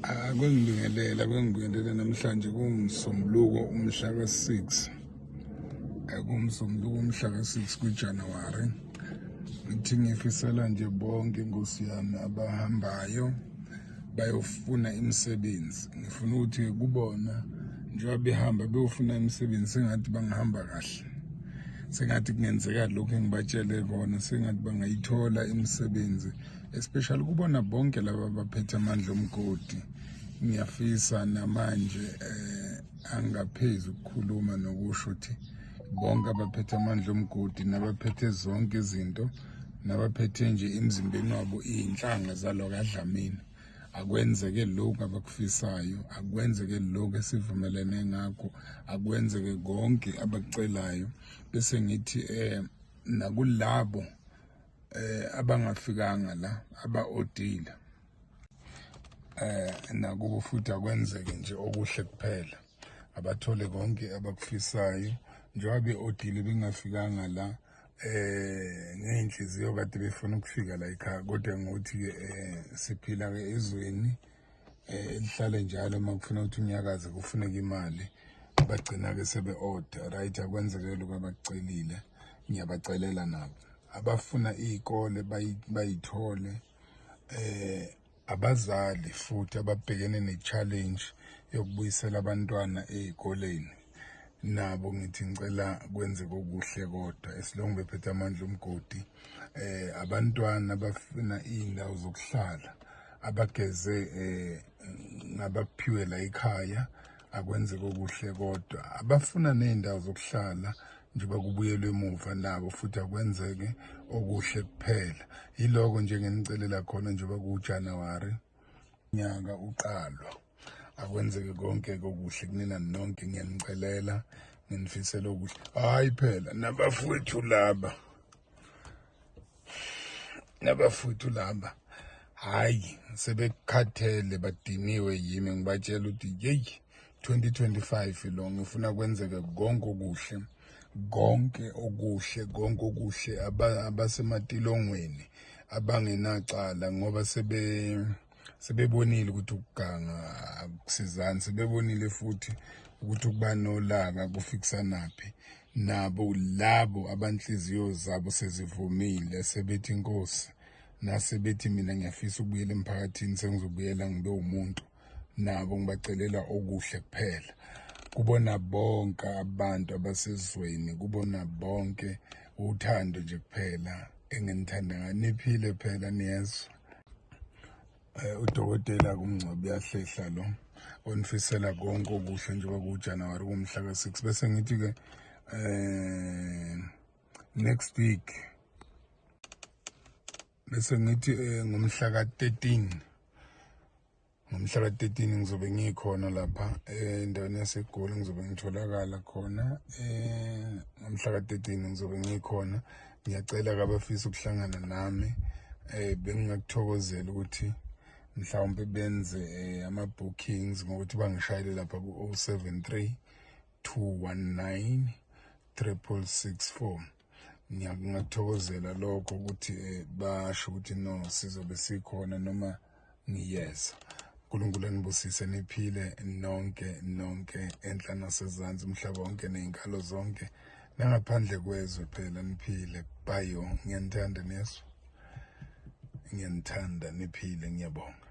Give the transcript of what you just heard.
Akungibingelela namhlanje kunguMsombuluko umhla ka-6. Kumsombuluko umhla ka-6 kuJanuwari. Ngithi ngifisela nje bonke Nkosi yami abahambayo bayofuna imisebenzi. Ngifuna ukuthi kubona njengoba behamba beyofuna imisebenzi sengathi bangahamba kahle. Sengathi kungenzeka lokho engibatshele kona, sengathi bangayithola imisebenzi, especially kubona bonke laba abaphethe amandla omgodi. Ngiyafisa namanje angaphezi ukukhuluma nokusho ukuthi bonke abaphethe amandla omgodi nabaphethe zonke izinto nabaphethe nje emzimbeni wabo iy'nhlanga zalo kaDlamini, akwenzeke lokhu abakufisayo, akwenzeke lokhu esivumelene ngakho, akwenzeke konke abakucelayo. Bese ngithi nakulabo abangafikanga la aba-odile, nakubo futhi akwenzeke nje okuhle kuphela, abathole konke abakufisayo. Njengoba be-odile bengafikanga la ngey'nhliziyo kade befuna ukufika la ekhaya, kodwa ngokuthi-ke siphila-ke ezweni elihlale njalo. Uma kufuna ukuthi unyakaze kufuneka imali, bagcina-ke sebe-oda, right? Akwenzeke lokhu abakucelile, ngiyabacelela nabo. Abafuna iy'kole bayithole, abazali futhi ababhekene ne-challenge yokubuyisela abantwana ey'koleni, nabo ngithi ngicela kwenzeke okuhle kodwa esilongu bephethe amandla omgodi. Abantwana abafuna iy'ndawo zokuhlala, abageze ngabaphiwe la ekhaya, akwenzeke okuhle kodwa. Abafuna ney'ndawo zokuhlala njengoba kubuyelwe emuva, nabo futhi akwenzeke okuhle kuphela. Yiloko nje ngenicelela khona njengoba kuJanuwari nyaka uqalwa, akwenzeke konke okuhle kunina nonke. Ngiyanicelela, nginifisela okuhle. Hayi phela nabafowethu laba hayi sebekhathele badiniwe yimi. Ngibatshela ukuthi yeyi 2025 lo ngifuna kwenzeke konke okuhle abasematilongweni abangenacala, ngoba sebebonile ukuthi ukuganga akusizani, sebebonile futhi ukuthi ukuba nolaka kufikisanaphi. Nabo labo abanhliziyo zabo sezivumile, sebethi Nkosi, nasebethi mina ngiyafisa ukubuyela emphakathini, sengizobuyela ngibe umuntu, nabo ngibacelela okuhle kuphela. Kubona bonke abantu abasezweni, kubona bonke uthando nje kuphela enginithanda ngani. Niphile phela, niyezwa. Udokotela kuMngcwabi uyahlehla lo onifisela konke okuhle njengoba kuJanuwari kumhla ka-6. Bese ngithi-ke next week, bese ngithi ngomhla ka-13 ngizobe ngikhona lapha endaweni yaseGoli, ngizobe ngitholakala khona. Ngomhla ka-13 ngizobe ngikhona. Ngiyacela-ke abafisa ukuhlangana nami, bengingakuthokozela ukuthi mhlawumbe benze ama-bookings ngokuthi bangishayele lapha ku-073 219 664. Ngingakuthokozela lokho ukuthi basho ukuthi no, sizobe sikhona noma ngiyeza. uNkulunkulu anibusise, niphile nonke enhla nasezansi, umhlaba wonke ney'nkalo zonke, nangaphandle kwezwe phela niphile. Bayo, ngiyanithanda nezwe, ngiyanithanda, niphile, ngiyabonga.